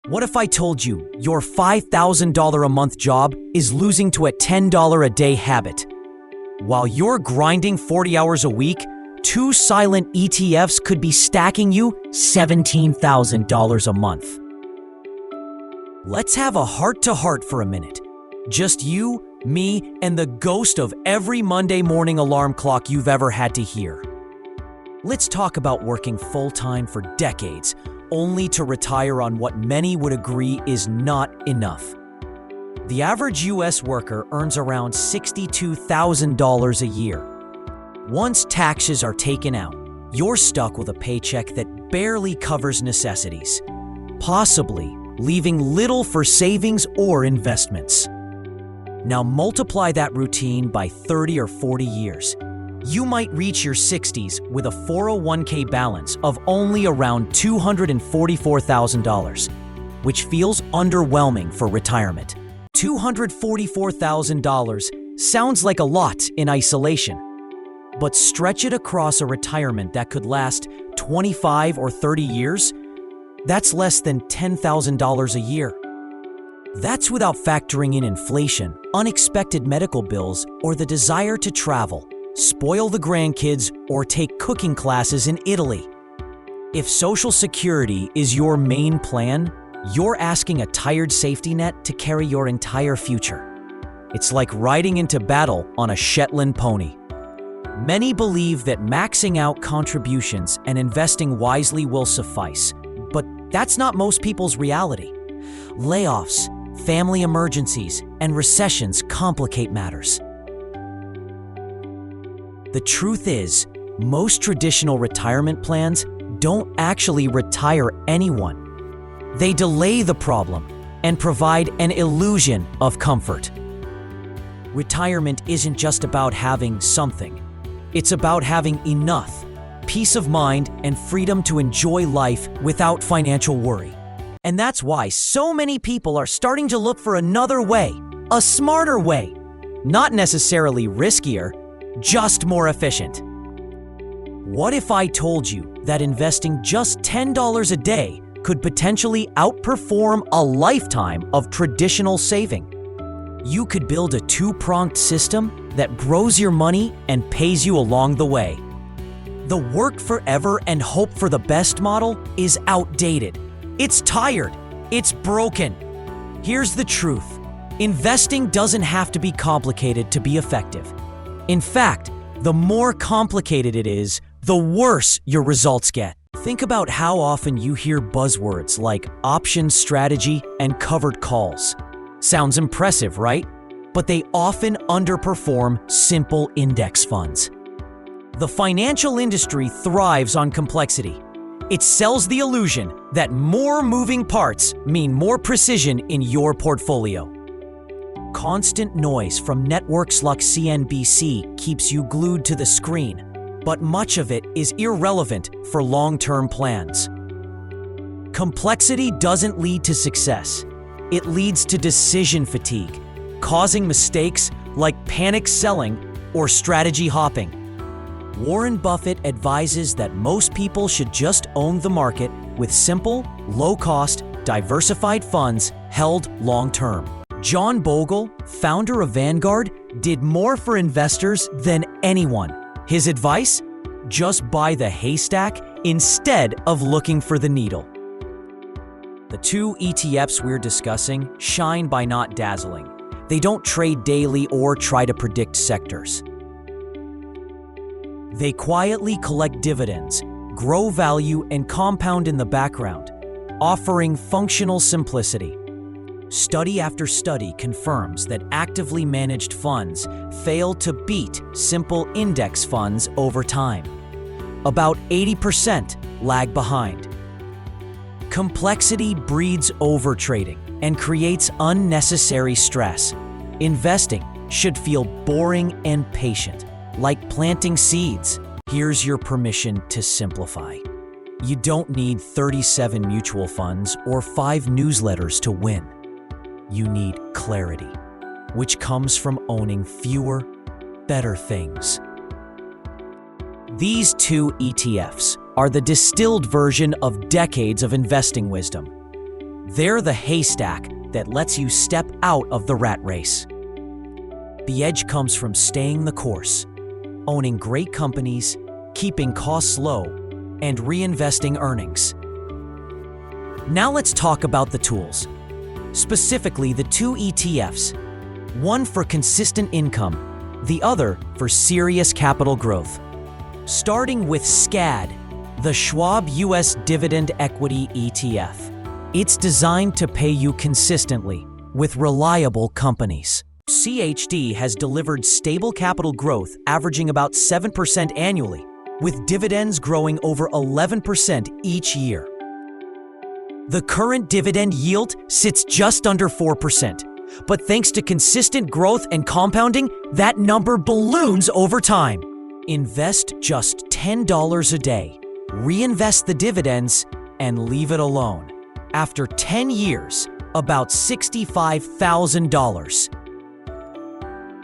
What if I told you your $5,000 a month job is losing to a $10 a day habit? While you're grinding 40 hours a week, two silent ETFs could be stacking you $17,000 a month. Let's have a heart-to-heart for a minute. Just you, me, and the ghost of every Monday morning alarm clock you've ever had to hear. Let's talk about working full-time for decades, only to retire on what many would agree is not enough. The average U.S. worker earns around $62,000 a year. Once taxes are taken out, you're stuck with a paycheck that barely covers necessities, possibly leaving little for savings or investments. Now multiply that routine by 30 or 40 years. You might reach your 60s with a 401k balance of only around $244,000, which feels underwhelming for retirement. $244,000 sounds like a lot in isolation, but stretch it across a retirement that could last 25 or 30 years, that's less than $10,000 a year. That's without factoring in inflation, unexpected medical bills, or the desire to travel, spoil the grandkids, or take cooking classes in Italy. If Social Security is your main plan, you're asking a tired safety net to carry your entire future. It's like riding into battle on a Shetland pony. Many believe that maxing out contributions and investing wisely will suffice, but that's not most people's reality. Layoffs, family emergencies, and recessions complicate matters. The truth is, most traditional retirement plans don't actually retire anyone. They delay the problem and provide an illusion of comfort. Retirement isn't just about having something. It's about having enough, peace of mind, and freedom to enjoy life without financial worry. And that's why so many people are starting to look for another way, a smarter way. Not necessarily riskier, just more efficient. What if I told you that investing just $10 a day could potentially outperform a lifetime of traditional saving? You could build a two-pronged system that grows your money and pays you along the way. The work forever and hope for the best model is outdated. It's tired. It's broken. Here's the truth. Investing doesn't have to be complicated to be effective. In fact, the more complicated it is, the worse your results get. Think about how often you hear buzzwords like option strategy and covered calls. Sounds impressive, right? But they often underperform simple index funds. The financial industry thrives on complexity. It sells the illusion that more moving parts mean more precision in your portfolio. Constant noise from networks like CNBC keeps you glued to the screen, but much of it is irrelevant for long-term plans. Complexity doesn't lead to success. It leads to decision fatigue, causing mistakes like panic selling or strategy hopping. Warren Buffett advises that most people should just own the market with simple, low-cost, diversified funds held long-term. John Bogle, founder of Vanguard, did more for investors than anyone. His advice? Just buy the haystack instead of looking for the needle. The two ETFs we're discussing shine by not dazzling. They don't trade daily or try to predict sectors. They quietly collect dividends, grow value, and compound in the background, offering functional simplicity. Study after study confirms that actively managed funds fail to beat simple index funds over time. About 80% lag behind. Complexity breeds overtrading and creates unnecessary stress. Investing should feel boring and patient, like planting seeds. Here's your permission to simplify. You don't need 37 mutual funds or 5 newsletters to win. You need clarity, which comes from owning fewer, better things. These two ETFs are the distilled version of decades of investing wisdom. They're the haystack that lets you step out of the rat race. The edge comes from staying the course, owning great companies, keeping costs low, and reinvesting earnings. Now let's talk about the tools, specifically the two ETFs, one for consistent income, the other for serious capital growth. Starting with SCAD, the Schwab US Dividend Equity ETF. It's designed to pay you consistently with reliable companies. CHD has delivered stable capital growth averaging about 7% annually, with dividends growing over 11% each year. The current dividend yield sits just under 4%, but thanks to consistent growth and compounding, that number balloons over time. Invest just $10 a day, reinvest the dividends, and leave it alone. After 10 years, about $65,000.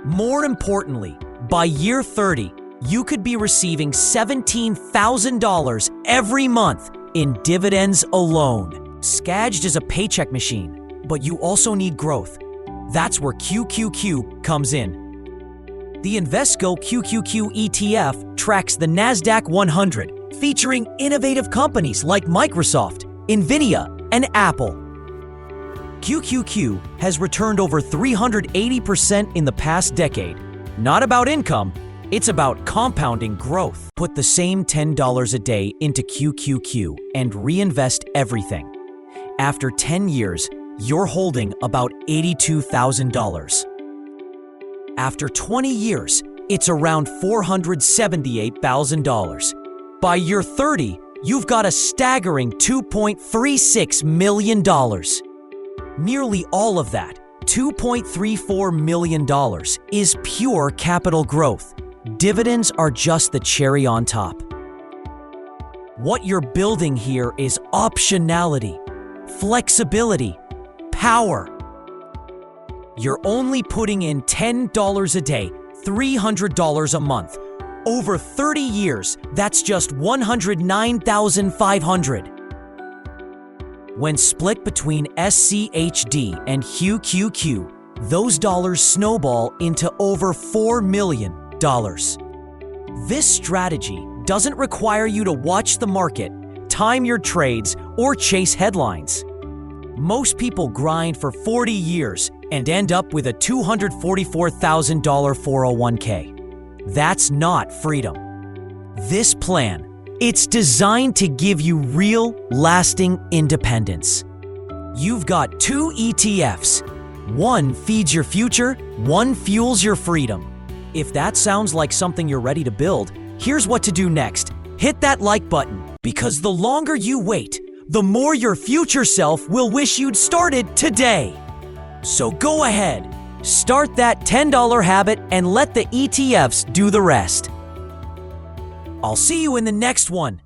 More importantly, by year 30, you could be receiving $17,000 every month in dividends alone. SCAD is a paycheck machine, but you also need growth. That's where QQQ comes in. The Invesco QQQ ETF tracks the NASDAQ 100, featuring innovative companies like Microsoft, NVIDIA, and Apple. QQQ has returned over 380% in the past decade. Not about income, it's about compounding growth. Put the same $10 a day into QQQ and reinvest everything. After 10 years, you're holding about $82,000. After 20 years, it's around $478,000. By year 30, you've got a staggering $2.36 million. Nearly all of that, $2.34 million, is pure capital growth. Dividends are just the cherry on top. What you're building here is optionality, flexibility, power. You're only putting in $10 a day, $300 a month. Over 30 years, that's just $109,500. When split between SCHD and QQQ, those dollars snowball into over $4 million. This strategy doesn't require you to watch the market, time your trades, or chase headlines. Most people grind for 40 years and end up with a $244,000 401k. That's not freedom. This plan, it's designed to give you real, lasting independence. You've got two ETFs. One feeds your future, one fuels your freedom. If that sounds like something you're ready to build, here's what to do next. Hit that like button, because the longer you wait, the more your future self will wish you'd started today. So go ahead, start that $10 habit and let the ETFs do the rest. I'll see you in the next one.